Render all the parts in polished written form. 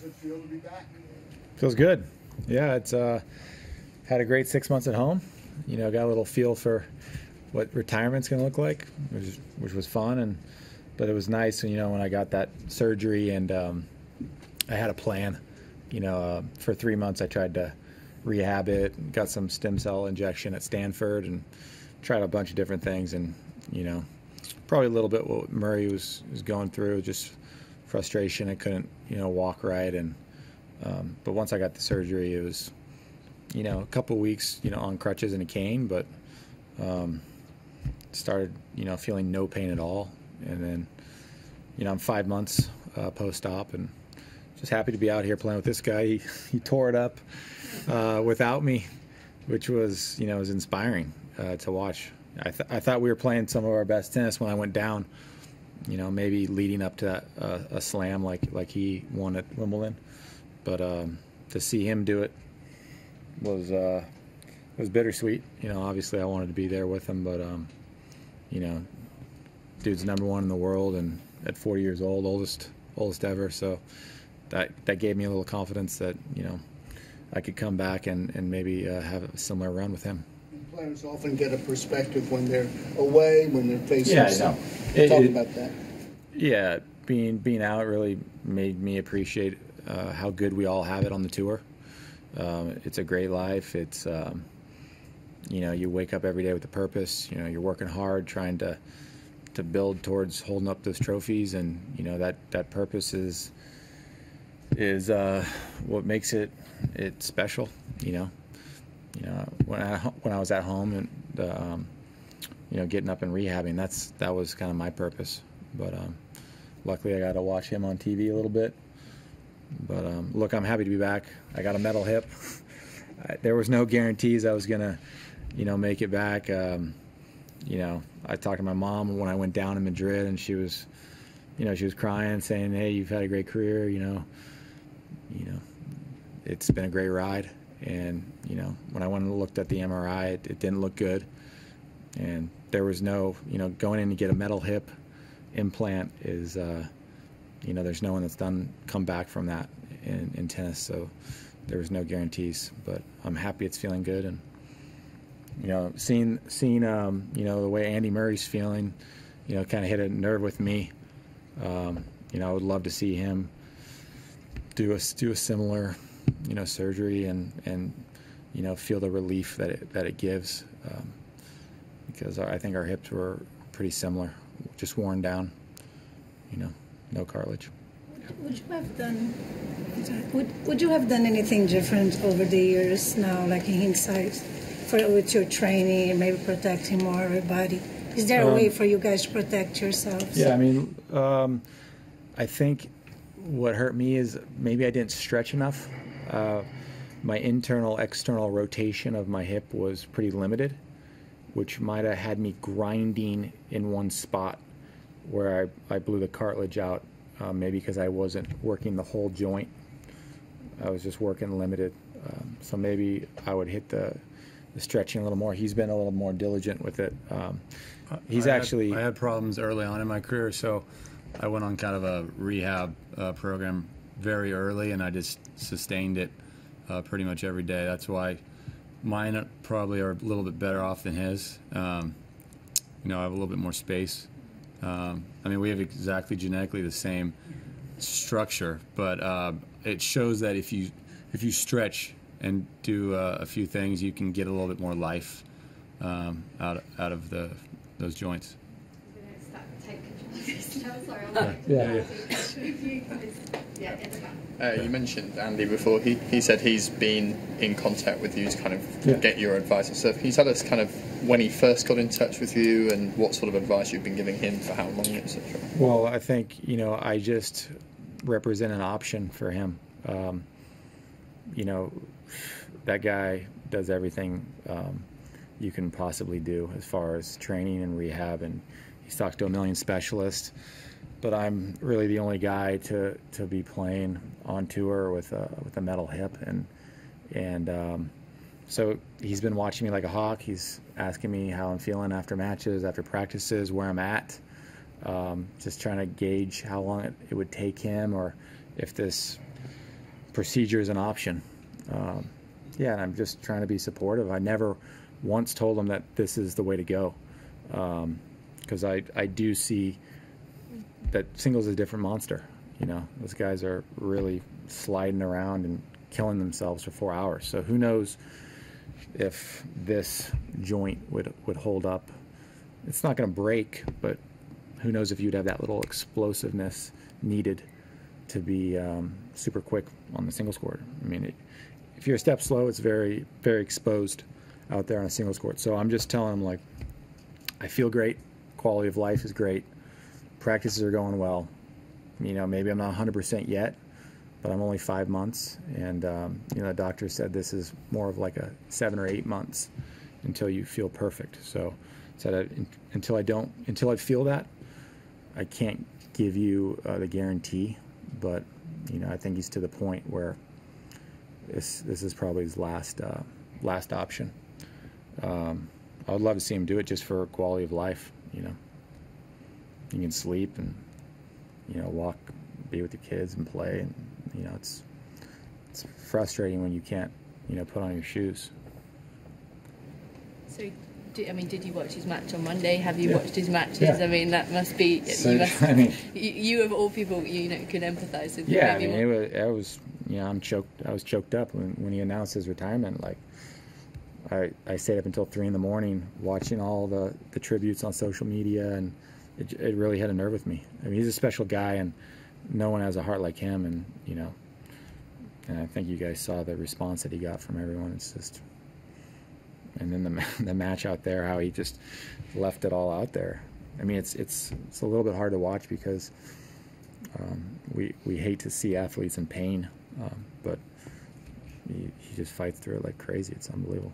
does it feel to be back? Feels good. Yeah, it's had a great 6 months at home. You know, got a little feel for what retirement's going to look like, which was fun. But it was nice, you know, when I got that surgery and I had a plan. You know, for 3 months I tried to rehab it, got some stem cell injection at Stanford, and tried a bunch of different things. And you know, probably a little bit what Murray was going through, just frustration. I couldn't, you know, walk right. And but once I got the surgery, it was, you know, a couple of weeks, you know, on crutches and a cane, but started, you know, feeling no pain at all. And then, you know, I'm 5 months post-op, and just happy to be out here playing with this guy. He tore it up without me, which was, you know, was inspiring to watch. I thought we were playing some of our best tennis when I went down, you know, maybe leading up to a slam like he won at Wimbledon. But to see him do it was bittersweet. You know, obviously I wanted to be there with him, but you know, dude's #1 in the world, and at 40 years old, oldest ever. So that gave me a little confidence that, you know, I could come back and maybe have a similar run with him. Players often get a perspective when they're away, when they're facing. Yeah, I know. Talk about that. Yeah, being out really made me appreciate how good we all have it on the tour. It's a great life. It's you know, you wake up every day with a purpose. You know, you're working hard, trying to build towards holding up those trophies, and you know that purpose is what makes it special. You know, when I was at home and you know, getting up and rehabbing, that was kind of my purpose. But luckily I got to watch him on TV a little bit. But look, I'm happy to be back. I got a metal hip. There was no guarantees I was gonna, you know, make it back. You know, I talked to my mom when I went down in Madrid, and she was, you know, she was crying, saying, "Hey, you've had a great career. You know, it's been a great ride." And you know, when I went and looked at the MRI, it didn't look good, and there was no, you know, going in to get a metal hip implant is, you know, there's no one that's come back from that in tennis, so there was no guarantees. But I'm happy it's feeling good, and you know, seeing you know, the way Andy Murray's feeling, you know, kind of hit a nerve with me. You know, I would love to see him do a similar, you know, surgery and you know, feel the relief that it gives, because I think our hips were pretty similar, just worn down, you know, no cartilage. Would you have done? Would you have done anything different over the years now, like in hindsight, with your training and maybe protecting more of your body? Is there a way for you guys to protect yourselves? Yeah, I mean, I think what hurt me is maybe I didn't stretch enough. My external rotation of my hip was pretty limited, which might have had me grinding in one spot where I blew the cartilage out, maybe because I wasn't working the whole joint. I was just working limited. So maybe I would hit the stretching a little more. He's been a little more diligent with it. I had problems early on in my career, so I went on kind of a rehab program very early, and I just sustained it pretty much every day. That's why mine probably are a little bit better off than his. You know, I have a little bit more space. I mean, we have exactly genetically the same structure, but it shows that if you stretch and do a few things, you can get a little bit more life out of those joints. You mentioned Andy before. He said he's been in contact with you to kind of get your advice and stuff. Can you tell us kind of when he first got in touch with you and what sort of advice you've been giving him for how long, etc.? Well, I think, you know, I just represent an option for him. You know, that guy does everything you can possibly do as far as training and rehab, and he's talked to a million specialists. But I'm really the only guy to be playing on tour with a metal hip, and so he's been watching me like a hawk. He's asking me how I'm feeling after matches, after practices, where I'm at, just trying to gauge how long it would take him, or if this procedure is an option. Yeah, and I'm just trying to be supportive. I never once told him that this is the way to go, because I do see that singles is a different monster. You know, those guys are really sliding around and killing themselves for 4 hours. So who knows if this joint would hold up. It's not going to break, but who knows if you'd have that little explosiveness needed to be super quick on the singles court. I mean, if you're a step slow, it's very, very exposed out there on a singles court. So I'm just telling him, like, I feel great. Quality of life is great. Practices are going well. You know, maybe I'm not 100% yet, but I'm only 5 months. And, you know, the doctor said this is more of like a 7 or 8 months until you feel perfect. So said until I feel that, I can't give you the guarantee. But, you know, I think he's to the point where this is probably his last option. I would love to see him do it just for quality of life. You know, you can sleep and, you know, walk, be with your kids and play, and, you know, it's frustrating when you can't, you know, put on your shoes. So, did you watch his match on Monday? Have you watched his matches? Yeah. I mean, that must be. So, you of all people, you know, could empathise with. Yeah, I mean, it was. You know, I was choked up when he announced his retirement. Like, I stayed up until 3 in the morning watching all the tributes on social media, and it really had a nerve with me. I mean, he's a special guy, and no one has a heart like him. And, you know, and I think you guys saw the response that he got from everyone. It's just. And then the match out there, how he just left it all out there. I mean, it's a little bit hard to watch because we hate to see athletes in pain, but he just fights through it like crazy. It's unbelievable.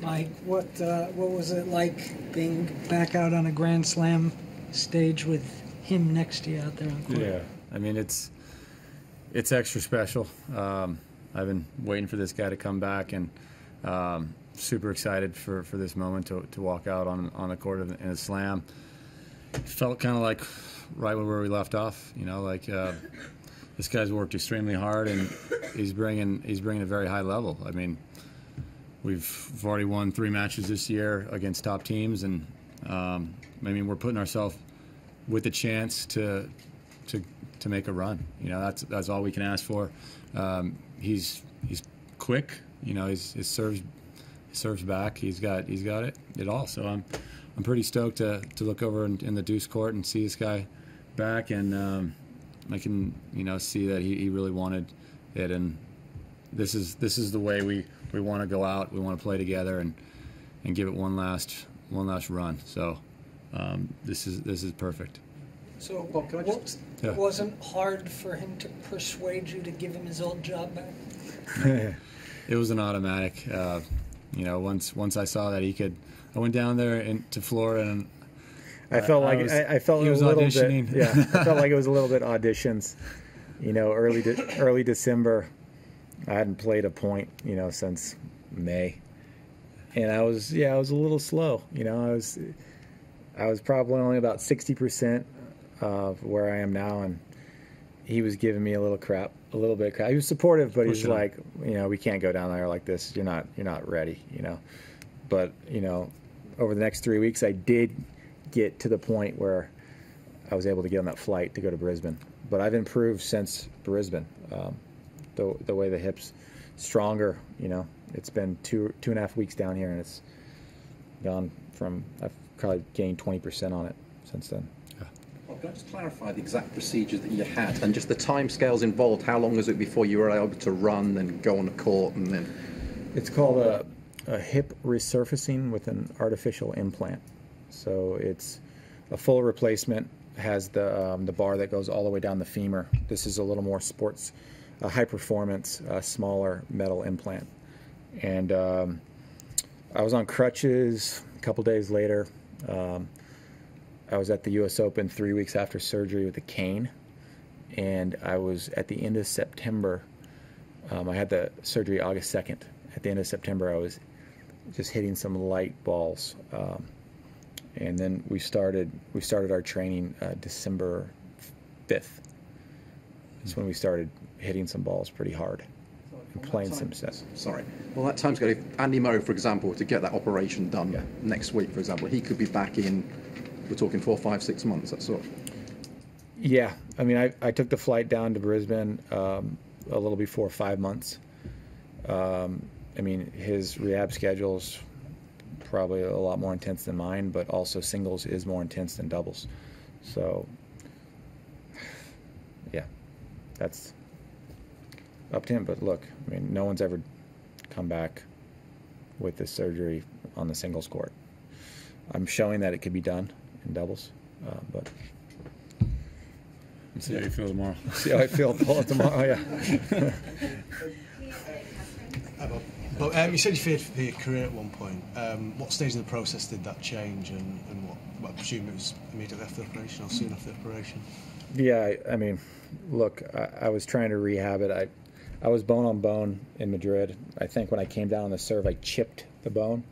Mike, what was it like being back out on a Grand Slam stage with him next to you out there on court? Yeah, I mean, it's extra special. I've been waiting for this guy to come back, and super excited for this moment to walk out on the court in a slam. It felt kind of like right where we left off. You know, like this guy's worked extremely hard, and he's bringing a very high level. I mean, we've already won 3 matches this year against top teams, and I mean, we're putting ourselves with the chance to make a run. You know, that's all we can ask for. He's quick. You know, his serves back. He's got it all. So I'm pretty stoked to look over in the deuce court and see this guy back, and I can, you know, see that he really wanted it, and this is the way we want to go out. We want to play together and give it one last run. So this is perfect. So Bob, can I just... it wasn't hard for him to persuade you to give him his old job back? It was an automatic. You know, once I saw that he could, I went down there to Florida, and I felt like I felt he was a little auditioning. bit. Yeah, I felt like it was a little bit auditions. You know, early December, I hadn't played a point, you know, since May, and I was a little slow. You know, I was probably only about 60% of where I am now, and he was giving me a little bit of crap. He was supportive, but he was like, you know, we can't go down there like this. You're not ready, you know. But, you know, over the next 3 weeks, I did get to the point where I was able to get on that flight to go to Brisbane. But I've improved since Brisbane. The way the hip's stronger, you know. It's been 2.5 weeks down here, and it's gone from, I've probably gained 20% on it since then. Well, can I just clarify the exact procedures that you had and just the timescales involved? How long was it before you were able to run and go on the court and then? It's called a hip resurfacing with an artificial implant. So it's a full replacement. Has the bar that goes all the way down the femur. This is a little more sports, high performance, smaller metal implant. And I was on crutches a couple days later. I was at the U.S. Open 3 weeks after surgery with a cane, and I was at the end of September. I had the surgery August 2nd. At the end of September, I was just hitting some light balls, and then we started our training December 5th. That's when we started hitting some balls pretty hard and playing some sets. Sorry. Well, that time's going. If Andy Murray, for example, to get that operation done next week, for example, he could be back in. We're talking 4, 5, 6 months. That sort of. Yeah, I mean, I took the flight down to Brisbane a little before 5 months. I mean, his rehab schedule's probably a lot more intense than mine, but also singles is more intense than doubles. So, yeah, that's up to him. But look, I mean, no one's ever come back with this surgery on the singles court. I'm showing that it could be done in doubles, but see how you feel tomorrow. See how I feel tomorrow. Yeah. But you said you feared for your career at one point. What stage in the process did that change, and what I presume it was immediately after the operation or soon after the operation? Yeah, I mean, look, I was trying to rehab it. I was bone on bone in Madrid. I think when I came down on the serve, I chipped the bone.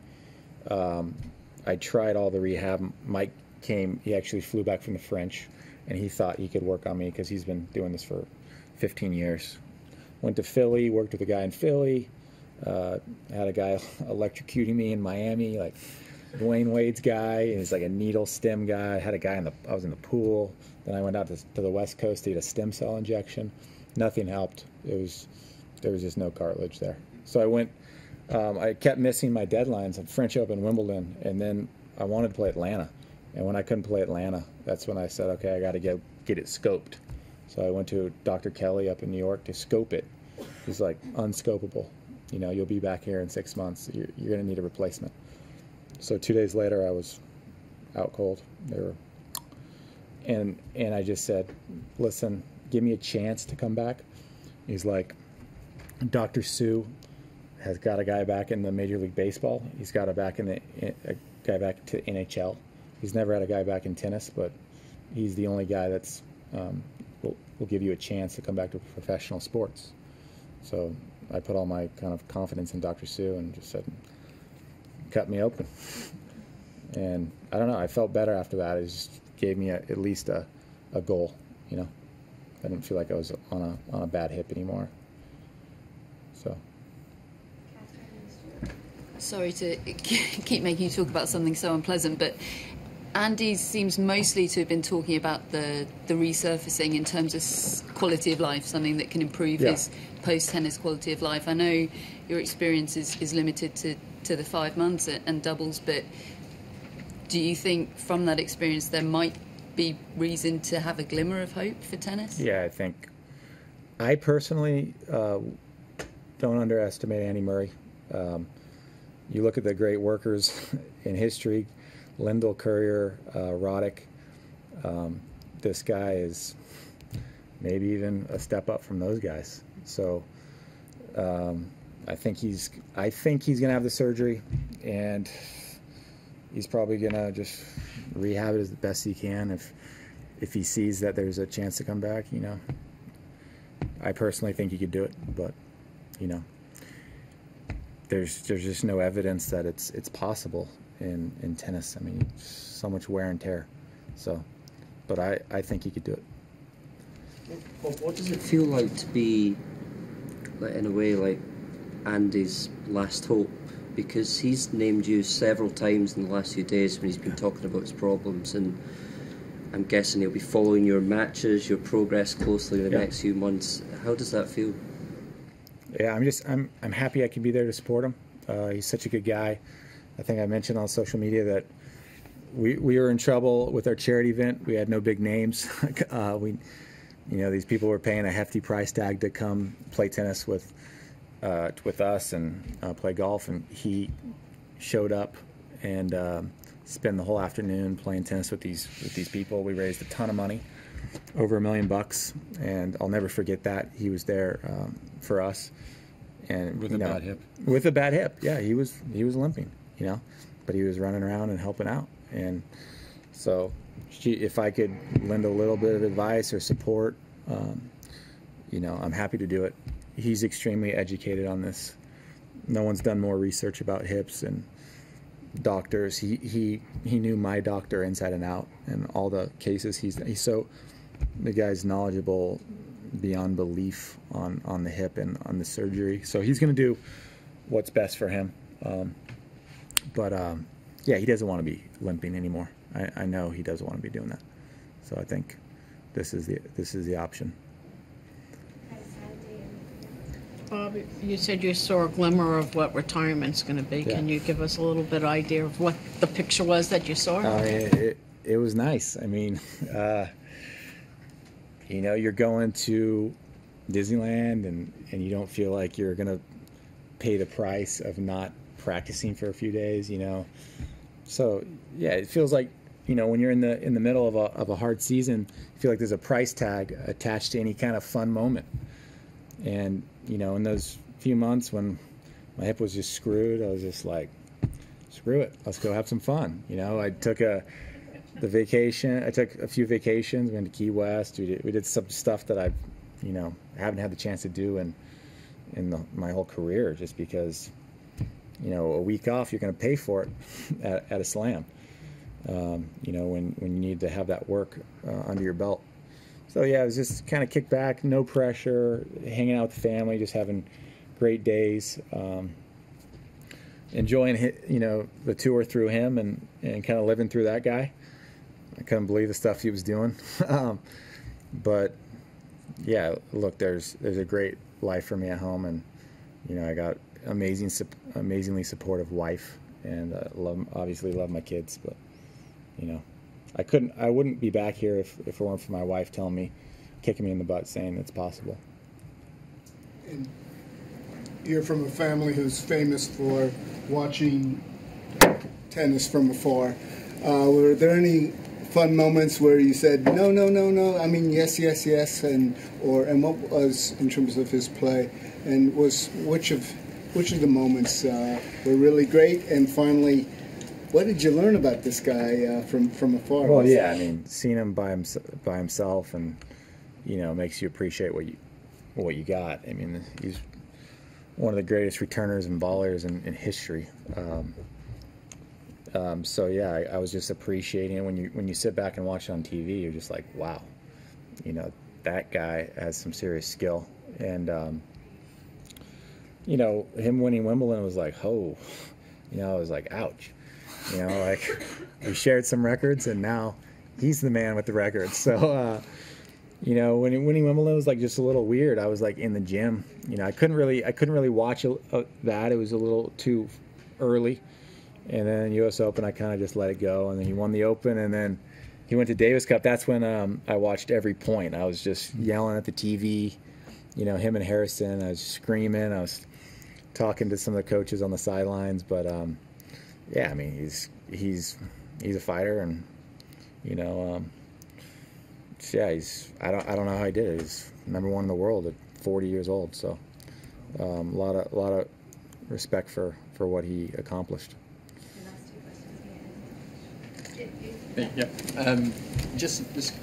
I tried all the rehab. Mike came, he actually flew back from the French, and he thought he could work on me because he's been doing this for 15 years. Went to Philly, worked with a guy in Philly, had a guy electrocuting me in Miami, like Dwayne Wade's guy, and he's like a needle stem guy. I had a guy I was in the pool. Then I went out to the West Coast to get a stem cell injection. Nothing helped. There was just no cartilage there. So I went, I kept missing my deadlines at French Open, Wimbledon, and then I wanted to play Atlanta. And when I couldn't play Atlanta, that's when I said, okay, I got to get it scoped. So I went to Dr. Kelly up in New York to scope it. He's like, unscopable. You know, you'll be back here in 6 months. You're going to need a replacement. So 2 days later, I was out cold. And I just said, listen, give me a chance to come back. He's like, Dr. Sue has got a guy back in the Major League Baseball. He's got a guy back to NHL. He's never had a guy back in tennis, but he's the only guy that's will give you a chance to come back to professional sports. So I put all my kind of confidence in Dr. Sue and just said, cut me open. And I don't know, I felt better after that. It just gave me at least a goal, you know. I didn't feel like I was on a bad hip anymore. So. Sorry to keep making you talk about something so unpleasant, but Andy seems mostly to have been talking about the resurfacing in terms of quality of life, something that can improve his post-tennis quality of life. I know your experience is limited to the 5 months and doubles, but do you think from that experience there might be reason to have a glimmer of hope for tennis? Yeah, I personally don't underestimate Andy Murray. You look at the great workers in history, Lendl, Courier, Roddick. This guy is maybe even a step up from those guys. So I think he's gonna have the surgery, and he's probably gonna just rehab it as best he can. If he sees that there's a chance to come back, you know. I personally think he could do it, but you know, there's just no evidence that it's possible in tennis. I mean, so much wear and tear. So, but I think he could do it. What does it feel like to be, like, in a way, like Andy's last hope? Because he's named you several times in the last few days when he's been talking about his problems, and I'm guessing he'll be following your matches, your progress closely in the next few months. How does that feel? Yeah, I'm happy I can be there to support him. He's such a good guy. I think I mentioned on social media that we were in trouble with our charity event. We had no big names. These people were paying a hefty price tag to come play tennis with us and play golf, and he showed up and spent the whole afternoon playing tennis with these people. We raised a ton of money, over $1 million, and I'll never forget that. He was there for us, and with a bad hip. With a bad hip, yeah, he was limping, you know, but he was running around and helping out. And so, if I could lend a little bit of advice or support, I'm happy to do it. He's extremely educated on this. No one's done more research about hips and doctors. He knew my doctor inside and out, and all the cases he's so the guy's knowledgeable beyond belief on the hip and on the surgery. So he's going to do what's best for him. Yeah, he doesn't want to be limping anymore. I know he doesn't want to be doing that. So I think this is the option. Bob, you said you saw a glimmer of what retirement's going to be. Yeah. Can you give us a little bit idea of what the picture was that you saw? It was nice. I mean, you know, you're going to Disneyland and you don't feel like you're going to pay the price of not practicing for a few days, you know. So, yeah, it feels like, you know, when you're in the middle of a hard season, you feel like there's a price tag attached to any kind of fun moment. And, you know, in those few months when my hip was just screwed, I was just like, screw it, let's go have some fun. You know, I took a few vacations, went to Key West. We did some stuff that I haven't had the chance to do in my whole career, just because, you know, a week off, you're going to pay for it at a slam. You know, when you need to have that work under your belt. So yeah, it was just kind of kick back, no pressure, hanging out with the family, just having great days, enjoying the tour through him and kind of living through that guy. I couldn't believe the stuff he was doing. But yeah, look, there's a great life for me at home, and you know, I got amazingly supportive wife, and obviously love my kids. But you know, I wouldn't be back here if it weren't for my wife telling me, kicking me in the butt, saying it's possible. And you're from a family who's famous for watching tennis from afar. Were there any fun moments where you said no, no, no, no? I mean, yes, yes, yes, and what was in terms of his play, and which of the moments were really great? And finally, what did you learn about this guy from afar? Well, yeah, I mean, seeing him by himself, and you know, makes you appreciate what you got. I mean, he's one of the greatest returners and ballers in history. So yeah, I was just appreciating it. When you sit back and watch it on TV, you're just like, wow, you know, that guy has some serious skill. And you know, him winning Wimbledon was like, oh, you know, I was like, ouch. You know, like, we shared some records, and now he's the man with the records. So, you know, when winning Wimbledon was like just a little weird. I was like in the gym. You know, I couldn't really watch that. It was a little too early. And then U.S. Open, I kind of just let it go. And then he won the Open, and then he went to Davis Cup. That's when I watched every point. I was just yelling at the TV. You know, him and Harrison. I was screaming. I was talking to some of the coaches on the sidelines, but. Yeah, I mean, he's a fighter, and you know, yeah, I don't know how he did it. He's #1 in the world at 40 years old, so a lot of respect for what he accomplished. Yeah. Just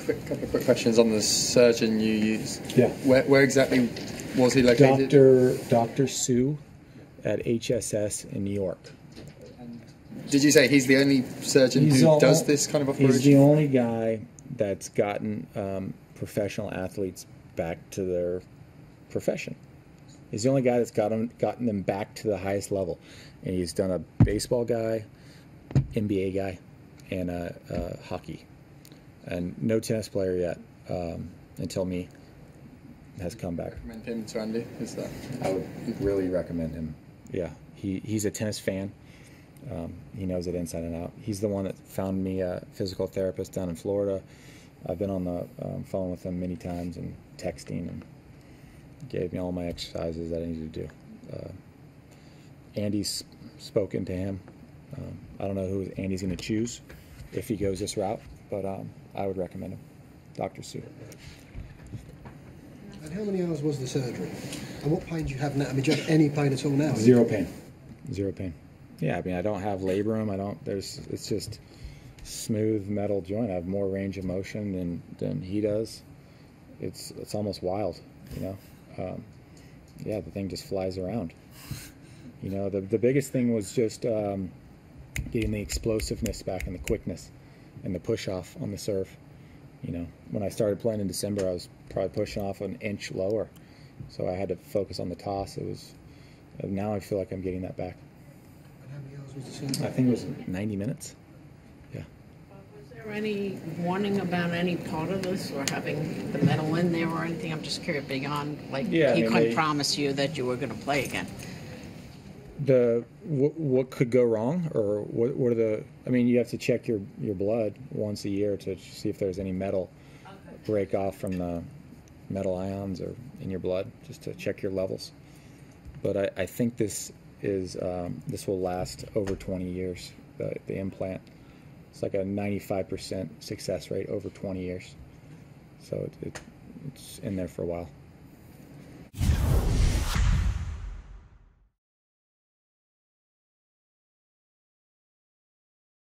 a couple of quick questions on the surgeon you used. Yeah. Where exactly was he located? Dr. Sue at HSS in New York. Did you say he's the only surgeon who does this kind of operation? He's the only guy that's gotten professional athletes back to their profession. He's the only guy that's gotten them back to the highest level. And he's done a baseball guy, NBA guy, and hockey. And no tennis player yet, until me, has come back. Recommend him to Andy? Is that? I would really recommend him. Yeah, he's a tennis fan. He knows it inside and out. He's the one that found me a physical therapist down in Florida. I've been on the phone with him many times and texting, and gave me all my exercises that I needed to do. Andy's spoken to him. I don't know who Andy's going to choose if he goes this route, but I would recommend him, Dr. Sue. And how many hours was the surgery? And what pain do you have now? I mean, do you have any pain at all now? Zero pain. Zero pain. Yeah, I mean, I don't have labrum. It's just smooth metal joint. I have more range of motion than he does. It's almost wild, you know. Yeah, the thing just flies around. You know, the biggest thing was just getting the explosiveness back and the quickness and the push off on the serve. you know, when I started playing in December, I was probably pushing off an inch lower, so I had to focus on the toss. Now I feel like I'm getting that back. And how many hours was the session? I think it was 90 minutes. Yeah. Was there any warning about any part of this or having the medal in there or anything? I'm just curious beyond, like, Yeah, he I mean, couldn't promise you that you were going to play again. What could go wrong, or what are the? I mean, you have to check your blood once a year to see if there's any metal break off from the metal ions or in your blood, just to check your levels. But I think this will last over 20 years. The implant, it's like a 95% success rate over 20 years, so it's in there for a while.